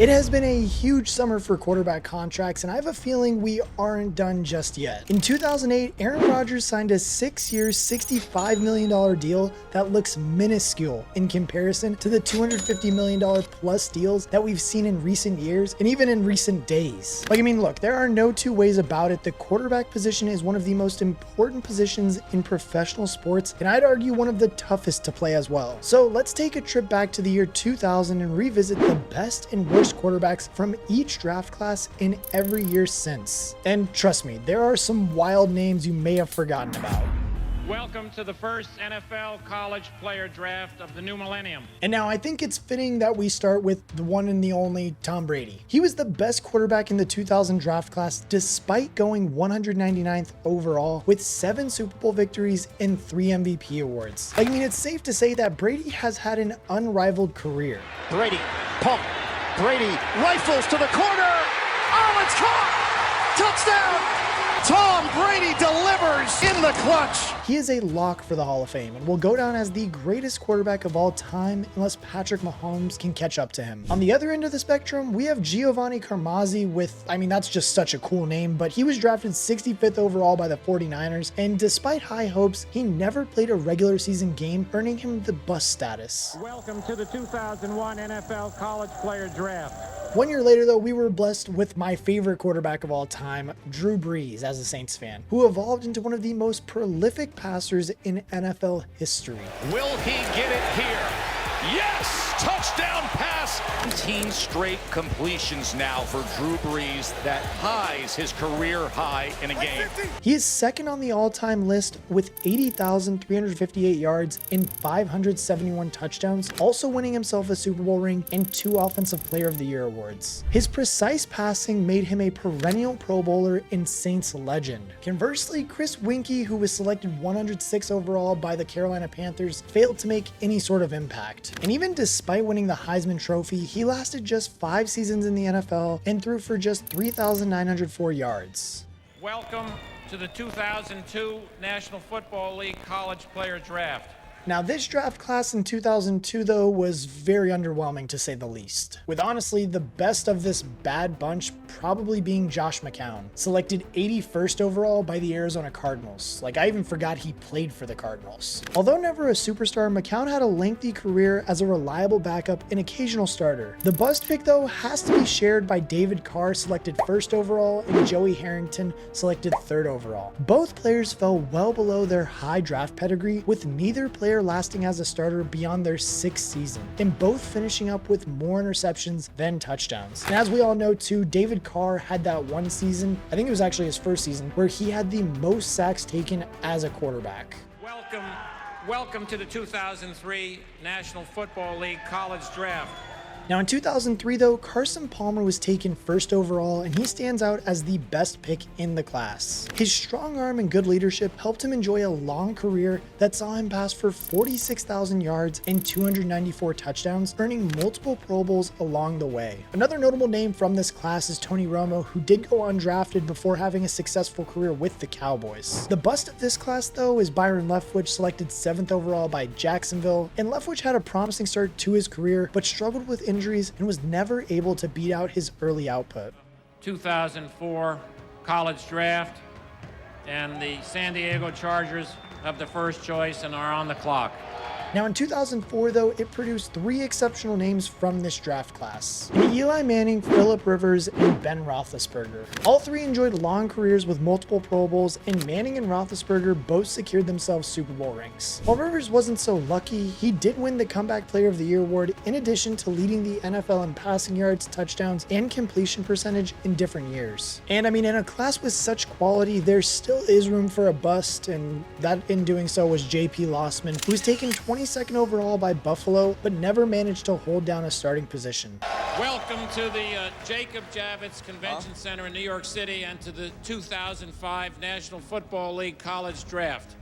It has been a huge summer for quarterback contracts, and I have a feeling we aren't done just yet. In 2008, Aaron Rodgers signed a 6-year, $65 million deal that looks minuscule in comparison to the $250 million plus deals that we've seen in recent years and even in recent days. Look, there are no two ways about it. The quarterback position is one of the most important positions in professional sports, and I'd argue one of the toughest to play as well. So let's take a trip back to the year 2000 and revisit the best and worst quarterbacks from each draft class in every year since. And trust me, there are some wild names you may have forgotten about. Welcome to the first NFL college player draft of the new millennium. And now I think it's fitting that we start with the one and the only Tom Brady. He was the best quarterback in the 2000 draft class despite going 199th overall with 7 Super Bowl victories and 3 MVP awards. It's safe to say that Brady has had an unrivaled career. Brady, pump. Brady rifles to the corner. Oh, it's caught! Touchdown! Tom Brady delivers in the clutch. He is a lock for the Hall of Fame and will go down as the greatest quarterback of all time unless Patrick Mahomes can catch up to him. On the other end of the spectrum, we have Giovanni Carmazzi with, that's just such a cool name, but he was drafted 65th overall by the 49ers, and despite high hopes, he never played a regular season game, earning him the bust status. Welcome to the 2001 NFL college player draft. 1 year later, though, we were blessed with my favorite quarterback of all time, Drew Brees, as a Saints fan, who evolved into one of the most prolific passers in NFL history. Will he get it here? Yes! Touchdown pass! 19 straight completions now for Drew Brees. That ties his career high in a game. He is second on the all-time list with 80,358 yards and 571 touchdowns, also winning himself a Super Bowl ring and 2 Offensive Player of the Year awards. His precise passing made him a perennial Pro Bowler and Saints legend. Conversely, Chris Winkie, who was selected 106 overall by the Carolina Panthers, failed to make any sort of impact. And even despite winning the Heisman Trophy, he lasted just 5 seasons in the NFL and threw for just 3,904 yards. Welcome to the 2002 National Football League college player draft. Now, this draft class in 2002, though, was very underwhelming to say the least, with honestly the best of this bad bunch probably being Josh McCown, selected 81st overall by the Arizona Cardinals. I even forgot he played for the Cardinals. Although never a superstar, McCown had a lengthy career as a reliable backup and occasional starter. The bust pick, though, has to be shared by David Carr, selected 1st overall, and Joey Harrington, selected 3rd overall. Both players fell well below their high draft pedigree, with neither player lasting as a starter beyond their 6th season, and both finishing up with more interceptions than touchdowns. And as we all know too, David Carr had that one season, I think it was actually his 1st season, where he had the most sacks taken as a quarterback. Welcome to the 2003 National Football League college draft. Now in 2003 though, Carson Palmer was taken 1st overall, and he stands out as the best pick in the class. His strong arm and good leadership helped him enjoy a long career that saw him pass for 46,000 yards and 294 touchdowns, earning multiple Pro Bowls along the way. Another notable name from this class is Tony Romo, who did go undrafted before having a successful career with the Cowboys. The bust of this class though is Byron Leftwich, selected 7th overall by Jacksonville, and Leftwich had a promising start to his career but struggled with injuries and was never able to beat out his early output. 2004 college draft, and the San Diego Chargers have the first choice and are on the clock. Now in 2004 though, it produced 3 exceptional names from this draft class: Eli Manning, Phillip Rivers, and Ben Roethlisberger. All 3 enjoyed long careers with multiple Pro Bowls, and Manning and Roethlisberger both secured themselves Super Bowl rings. While Rivers wasn't so lucky, he did win the Comeback Player of the Year award in addition to leading the NFL in passing yards, touchdowns, and completion percentage in different years. And in a class with such quality, there still is room for a bust, and that in doing so was J.P. Lossman, who was taken 22nd overall by Buffalo, but never managed to hold down a starting position. Welcome to the Jacob Javits Convention Center in New York City and to the 2005 National Football League college draft.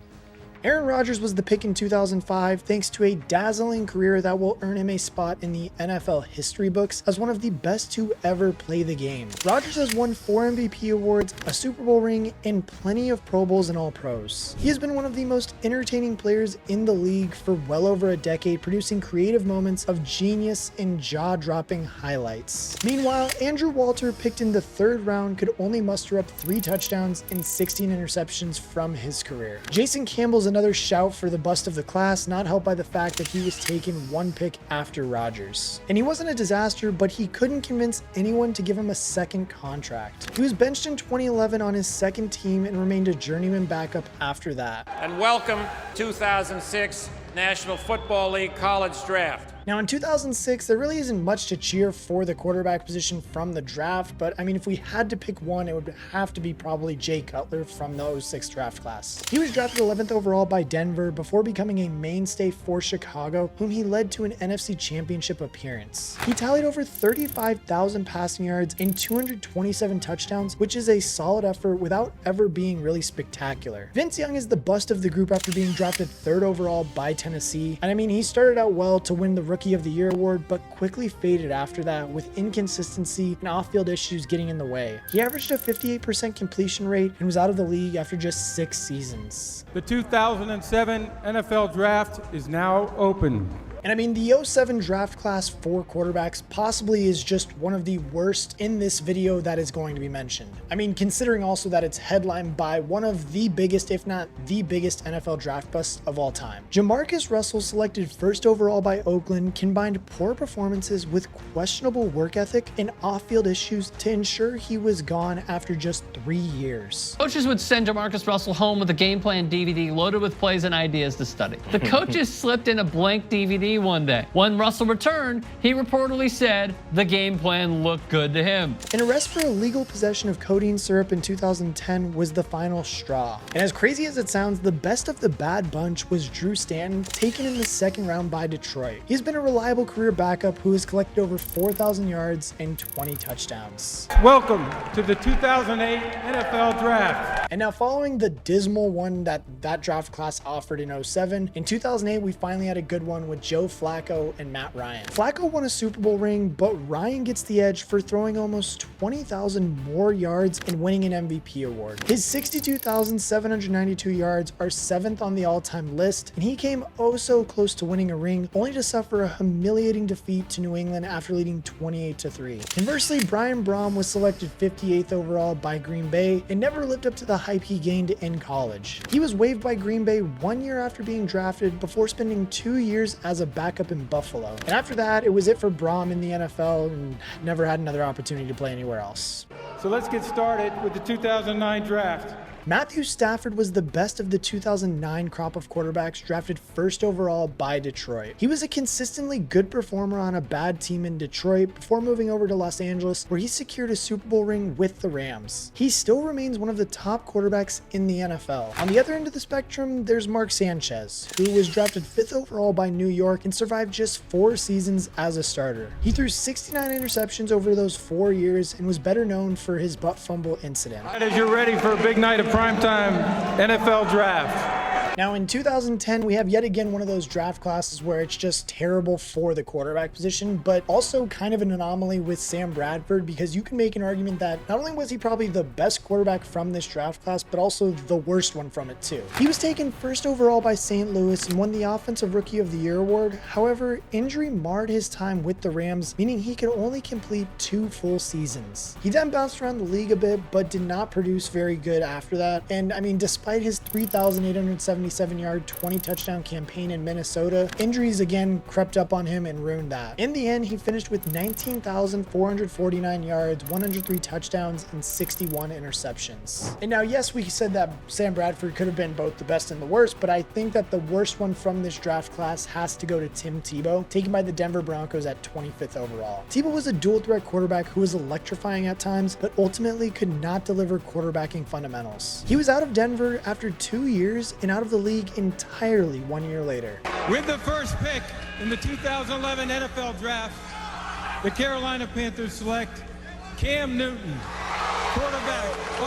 Aaron Rodgers was the pick in 2005 thanks to a dazzling career that will earn him a spot in the NFL history books as one of the best to ever play the game. Rodgers has won 4 MVP awards, a Super Bowl ring, and plenty of Pro Bowls and All-Pros. He has been one of the most entertaining players in the league for well over a decade, producing creative moments of genius and jaw-dropping highlights. Meanwhile, Andrew Walter, picked in the 3rd round, could only muster up 3 touchdowns and 16 interceptions from his career. Jason Campbell's another shout for the bust of the class, not helped by the fact that he was taken 1 pick after Rodgers. And he wasn't a disaster, but he couldn't convince anyone to give him a second contract. He was benched in 2011 on his 2nd team and remained a journeyman backup after that. And welcome 2006 National Football League College Draft. Now in 2006, there really isn't much to cheer for the quarterback position from the draft, but I mean, if we had to pick one, it would have to be probably Jay Cutler from the 06 draft class. He was drafted 11th overall by Denver before becoming a mainstay for Chicago, whom he led to an NFC Championship appearance. He tallied over 35,000 passing yards and 227 touchdowns, which is a solid effort without ever being really spectacular. Vince Young is the bust of the group after being drafted 3rd overall by Tennessee, and I mean, he started out well to win the Rookie of the Year award, but quickly faded after that with inconsistency and off-field issues getting in the way. He averaged a 58% completion rate and was out of the league after just 6 seasons. The 2007 NFL Draft is now open. And I mean, the 07 draft class for quarterbacks possibly is just one of the worst in this video that is going to be mentioned. I mean, considering also that it's headlined by one of the biggest, if not the biggest, NFL draft busts of all time. Jamarcus Russell, selected 1st overall by Oakland, combined poor performances with questionable work ethic and off-field issues to ensure he was gone after just 3 years. Coaches would send Jamarcus Russell home with a game plan DVD loaded with plays and ideas to study. The coaches slipped in a blank DVD one day. When Russell returned, he reportedly said the game plan looked good to him. An arrest for illegal possession of codeine syrup in 2010 was the final straw. And as crazy as it sounds, the best of the bad bunch was Drew Stanton, taken in the 2nd round by Detroit. He's been a reliable career backup who has collected over 4,000 yards and 20 touchdowns. Welcome to the 2008 NFL Draft. And now, following the dismal one that draft class offered in 07, in 2008 we finally had a good one with Joe Flacco and Matt Ryan. Flacco won a Super Bowl ring, but Ryan gets the edge for throwing almost 20,000 more yards and winning an MVP award. His 62,792 yards are 7th on the all-time list, and he came oh so close to winning a ring, only to suffer a humiliating defeat to New England after leading 28-3. Conversely, Brian Braum was selected 58th overall by Green Bay and never lived up to the hype he gained in college. He was waived by Green Bay 1 year after being drafted before spending 2 years as a backup in Buffalo. And after that, it was it for Braum in the NFL and never had another opportunity to play anywhere else. So let's get started with the 2009 Draft. Matthew Stafford was the best of the 2009 crop of quarterbacks drafted 1st overall by Detroit. He was a consistently good performer on a bad team in Detroit before moving over to Los Angeles, where he secured a Super Bowl ring with the Rams. He still remains one of the top quarterbacks in the NFL. On the other end of the spectrum, there's Mark Sanchez, who was drafted 5th overall by New York and survived just 4 seasons as a starter. He threw 69 interceptions over those 4 years and was better known for his butt fumble incident. Right, as you're ready for a big night of primetime NFL Draft. Now in 2010, we have yet again one of those draft classes where it's just terrible for the quarterback position, but also kind of an anomaly with Sam Bradford, because you can make an argument that not only was he probably the best quarterback from this draft class, but also the worst one from it too. He was taken 1st overall by St. Louis and won the Offensive Rookie of the Year award. However, injury marred his time with the Rams, meaning he could only complete 2 full seasons. He then bounced around the league a bit, but did not produce very good after that. And I mean, despite his 3,877-yard, 20-touchdown campaign in Minnesota, injuries again crept up on him and ruined that. In the end, he finished with 19,449 yards, 103 touchdowns, and 61 interceptions. And now, yes, we said that Sam Bradford could have been both the best and the worst, but I think that the worst one from this draft class has to go to Tim Tebow, taken by the Denver Broncos at 25th overall. Tebow was a dual-threat quarterback who was electrifying at times, but ultimately could not deliver quarterbacking fundamentals. He was out of Denver after 2 years and out of the league entirely 1 year later. With the first pick in the 2011 NFL Draft, the Carolina Panthers select Cam Newton, quarterback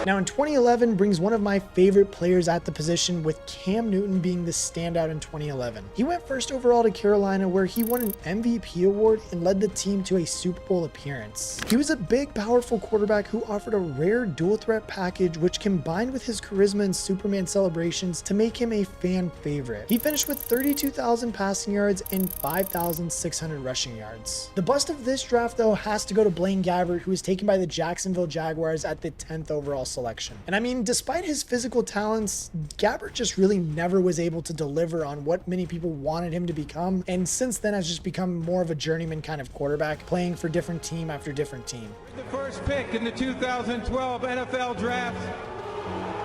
Now in 2011 brings one of my favorite players at the position, with Cam Newton being the standout in 2011. He went first overall to Carolina, where he won an MVP award and led the team to a Super Bowl appearance. He was a big, powerful quarterback who offered a rare dual threat package, which combined with his charisma and Superman celebrations to make him a fan favorite. He finished with 32,000 passing yards and 5,600 rushing yards. The bust of this draft though has to go to Blaine Gabbert, who was taken by the Jacksonville Jaguars at the 10th overall selection. And I mean, despite his physical talents, Gabbert just really never was able to deliver on what many people wanted him to become, and since then has just become more of a journeyman kind of quarterback, playing for different team after different team. The first pick in the 2012 NFL Draft,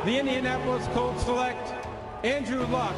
the Indianapolis Colts select Andrew Luck.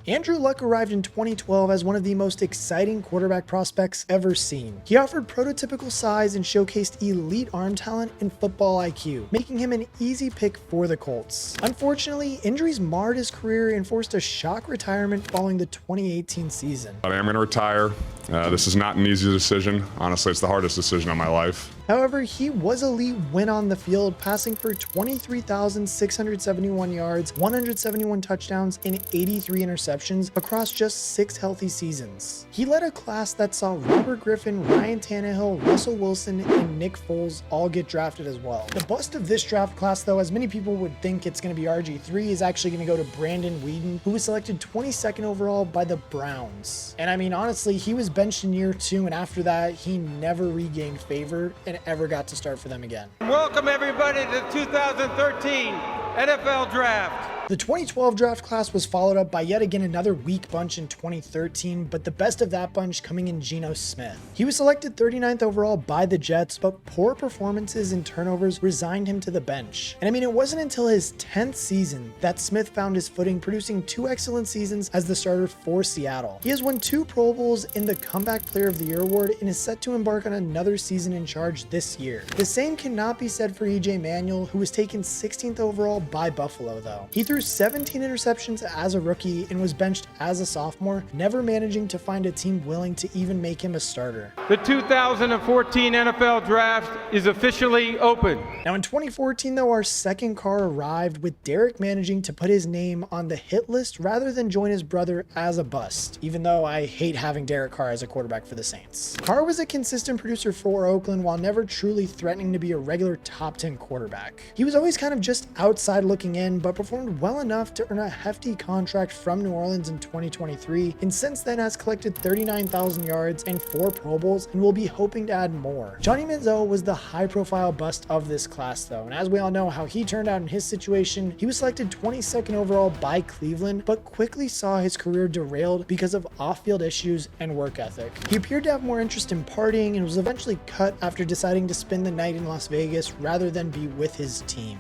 Andrew Luck arrived in 2012 as one of the most exciting quarterback prospects ever seen. He offered prototypical size and showcased elite arm talent and football IQ, making him an easy pick for the Colts. Unfortunately, injuries marred his career and forced a shock retirement following the 2018 season. I am going to retire. This is not an easy decision. Honestly, it's the hardest decision of my life. However, he was elite when on the field, passing for 23,671 yards, 171 touchdowns, and 83 interceptions across just 6 healthy seasons. He led a class that saw Robert Griffin, Ryan Tannehill, Russell Wilson, and Nick Foles all get drafted as well. The bust of this draft class, though, as many people would think it's going to be RG3, is actually going to go to Brandon Weeden, who was selected 22nd overall by the Browns. And I mean, honestly, he was benched in year 2, and after that, he never regained favor and ever got to start for them again. Welcome everybody to the 2013 NFL Draft. The 2012 draft class was followed up by yet again another weak bunch in 2013, but the best of that bunch coming in Geno Smith. He was selected 39th overall by the Jets, but poor performances and turnovers resigned him to the bench. And I mean, it wasn't until his 10th season that Smith found his footing, producing 2 excellent seasons as the starter for Seattle. He has won 2 Pro Bowls and the Comeback Player of the Year award and is set to embark on another season in charge this year. The same cannot be said for EJ Manuel, who was taken 16th overall by Buffalo though. He threw 17 interceptions as a rookie and was benched as a sophomore, never managing to find a team willing to even make him a starter. The 2014 NFL Draft is officially open. Now in 2014 though, our second car arrived, with Derek managing to put his name on the hit list rather than join his brother as a bust, even though I hate having Derek Carr as a quarterback for the Saints. Carr was a consistent producer for Oakland while never truly threatening to be a regular top 10 quarterback. He was always kind of just outside looking in, but performed well enough to earn a hefty contract from New Orleans in 2023, and since then has collected 39,000 yards and 4 Pro Bowls and will be hoping to add more. Johnny Manziel was the high-profile bust of this class though, and as we all know how he turned out in his situation, he was selected 22nd overall by Cleveland, but quickly saw his career derailed because of off-field issues and work ethic. He appeared to have more interest in partying and was eventually cut after deciding to spend the night in Las Vegas rather than be with his team.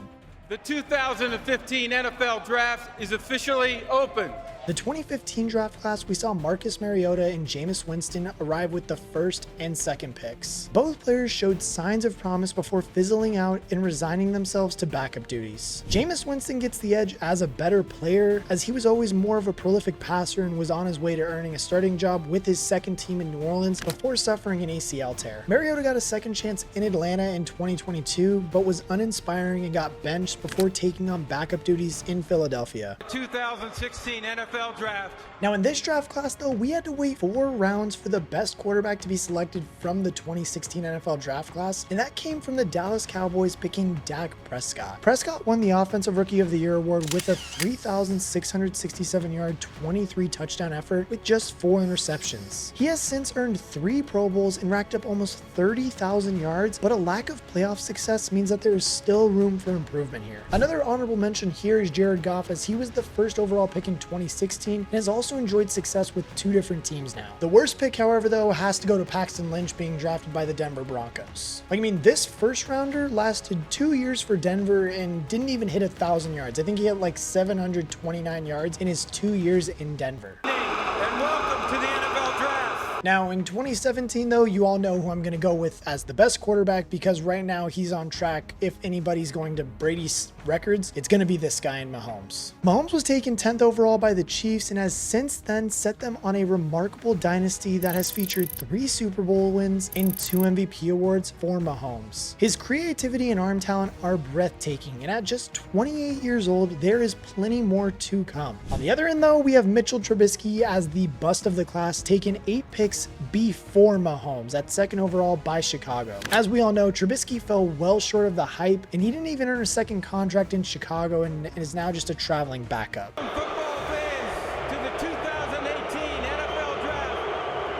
The 2015 NFL Draft is officially open. The 2015 draft class, we saw Marcus Mariota and Jameis Winston arrive with the first and second picks. Both players showed signs of promise before fizzling out and resigning themselves to backup duties. Jameis Winston gets the edge as a better player, as he was always more of a prolific passer and was on his way to earning a starting job with his second team in New Orleans before suffering an ACL tear. Mariota got a second chance in Atlanta in 2022, but was uninspiring and got benched before taking on backup duties in Philadelphia. 2016 NFL Draft. Now in this draft class though, we had to wait 4 rounds for the best quarterback to be selected from the 2016 NFL draft class, and that came from the Dallas Cowboys picking Dak Prescott. Prescott won the Offensive Rookie of the Year award with a 3,667-yard, 23 touchdown effort with just 4 interceptions. He has since earned 3 Pro Bowls and racked up almost 30,000 yards, but a lack of playoff success means that there is still room for improvement here. Another honorable mention here is Jared Goff, as he was the first overall pick in 2016 and has also enjoyed success with 2 different teams now. The worst pick, however, though, has to go to Paxton Lynch being drafted by the Denver Broncos. I mean, this first rounder lasted 2 years for Denver and didn't even hit 1,000 yards. I think he had like 729 yards in his 2 years in Denver. And welcome to the NFL Draft. Now in 2017 though, you all know who I'm going to go with as the best quarterback, because right now he's on track. If anybody's going to Brady's records, it's going to be this guy in Mahomes. Mahomes was taken 10th overall by the Chiefs and has since then set them on a remarkable dynasty that has featured 3 Super Bowl wins and 2 MVP awards for Mahomes. His creativity and arm talent are breathtaking, and at just 28 years old, there is plenty more to come. On the other end though, we have Mitchell Trubisky as the bust of the class, taken 8 picks before Mahomes at 2nd overall by Chicago. As we all know, Trubisky fell well short of the hype, and he didn't even earn a second contract in Chicago and is now just a traveling backup.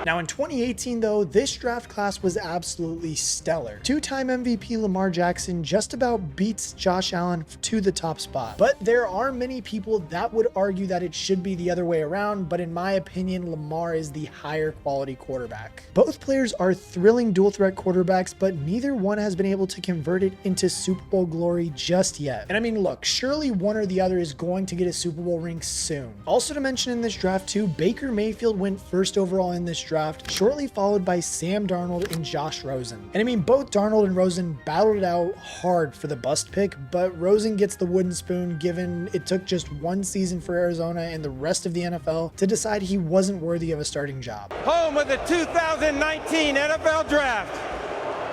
Now in 2018 though, this draft class was absolutely stellar. 2-time MVP Lamar Jackson just about beats Josh Allen to the top spot. But there are many people that would argue that it should be the other way around, but in my opinion, Lamar is the higher quality quarterback. Both players are thrilling dual threat quarterbacks, but neither one has been able to convert it into Super Bowl glory just yet. And I mean, look, surely one or the other is going to get a Super Bowl ring soon. Also to mention in this draft too, Baker Mayfield went 1st overall in this draft, shortly followed by Sam Darnold and Josh Rosen. And I mean, both Darnold and Rosen battled it out hard for the bust pick, but Rosen gets the wooden spoon given it took just 1 season for Arizona and the rest of the NFL to decide he wasn't worthy of a starting job. Home of the 2019 NFL Draft.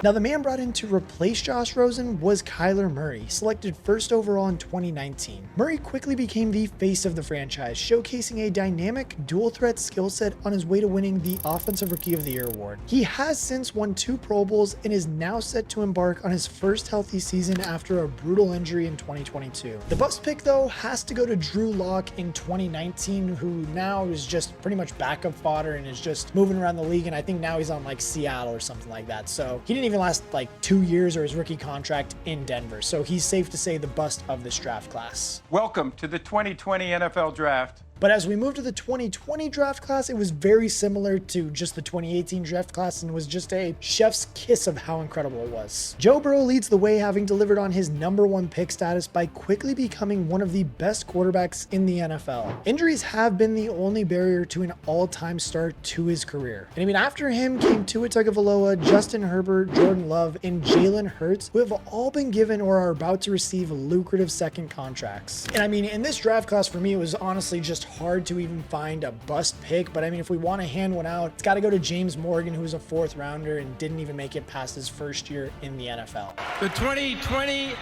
Now, the man brought in to replace Josh Rosen was Kyler Murray, selected 1st overall in 2019. Murray quickly became the face of the franchise, showcasing a dynamic dual threat skill set on his way to winning the Offensive Rookie of the Year award. He has since won 2 Pro Bowls and is now set to embark on his first healthy season after a brutal injury in 2022. The bust pick though has to go to Drew Lock in 2019, who now is just pretty much backup fodder and is just moving around the league, and I think now he's on like Seattle or something like that. So he didn't even last like 2 years or his rookie contract in Denver. So he's safe to say the bust of this draft class. Welcome to the 2020 NFL Draft. But as we move to the 2020 draft class, it was very similar to just the 2018 draft class and was just a chef's kiss of how incredible it was. Joe Burrow leads the way, having delivered on his #1 pick status by quickly becoming one of the best quarterbacks in the NFL. Injuries have been the only barrier to an all-time start to his career. And I mean, after him came Tua Tagovailoa, Justin Herbert, Jordan Love, and Jalen Hurts, who have all been given or are about to receive lucrative second contracts. And I mean, in this draft class for me, it was honestly just hard to even find a bust pick, but I mean, if we want to hand one out, it's got to go to James Morgan, who was a 4th rounder and didn't even make it past his first year in the NFL. The 2021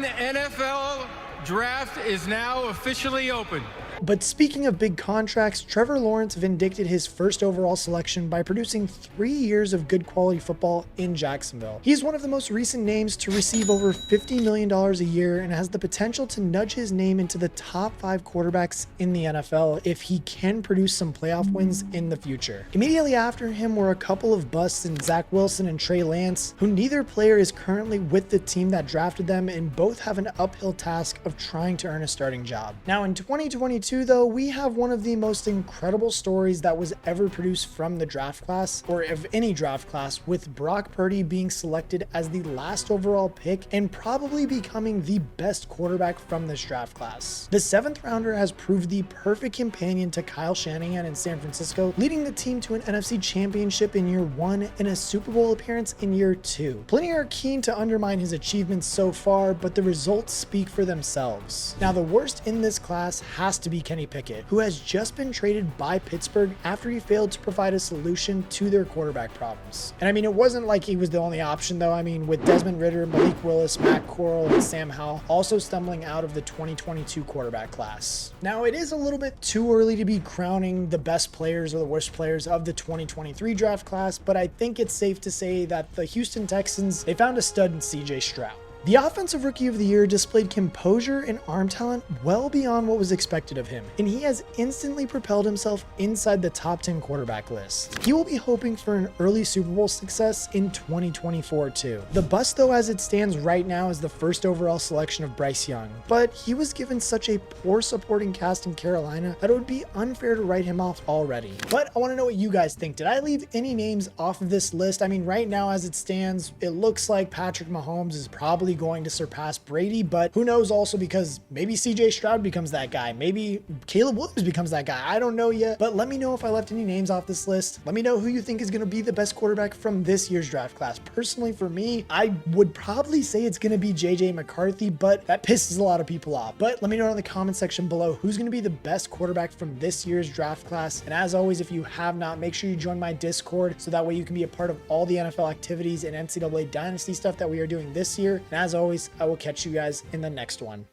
NFL Draft is now officially open. But speaking of big contracts, Trevor Lawrence vindicted his 1st overall selection by producing 3 years of good quality football in Jacksonville. He's one of the most recent names to receive over $50 million a year and has the potential to nudge his name into the top 5 quarterbacks in the NFL if he can produce some playoff wins in the future. Immediately after him were a couple of busts in Zach Wilson and Trey Lance, who neither player is currently with the team that drafted them, and both have an uphill task of trying to earn a starting job. Now in 2022 though, we have one of the most incredible stories that was ever produced from the draft class, or of any draft class, with Brock Purdy being selected as the last overall pick and probably becoming the best quarterback from this draft class. The 7th rounder has proved the perfect companion to Kyle Shanahan in San Francisco, leading the team to an NFC championship in year 1 and a Super Bowl appearance in year 2. Plenty are keen to undermine his achievements so far, but the results speak for themselves. Now, the worst in this class has to be Kenny Pickett, who has just been traded by Pittsburgh after he failed to provide a solution to their quarterback problems. And I mean, it wasn't like he was the only option though. I mean, with Desmond Ridder, Malik Willis, Matt Corral, and Sam Howell also stumbling out of the 2022 quarterback class. Now, it is a little bit too early to be crowning the best players or the worst players of the 2023 draft class, but I think it's safe to say that the Houston Texans, they found a stud in CJ Stroud. The Offensive Rookie of the Year displayed composure and arm talent well beyond what was expected of him, and he has instantly propelled himself inside the top 10 quarterback list. He will be hoping for an early Super Bowl success in 2024 too. The bust though as it stands right now is the 1st overall selection of Bryce Young, but he was given such a poor supporting cast in Carolina that it would be unfair to write him off already. But I want to know what you guys think. Did I leave any names off of this list? I mean, right now as it stands, it looks like Patrick Mahomes is probably going to surpass Brady, but who knows, also because maybe CJ Stroud becomes that guy. Maybe Caleb Williams becomes that guy. I don't know yet, but let me know if I left any names off this list. Let me know who you think is going to be the best quarterback from this year's draft class. Personally, for me, I would probably say it's going to be JJ McCarthy, but that pisses a lot of people off. But let me know in the comment section below who's going to be the best quarterback from this year's draft class. And as always, if you have not, make sure you join my Discord so that way you can be a part of all the NFL activities and NCAA Dynasty stuff that we are doing this year. And as always, I will catch you guys in the next one.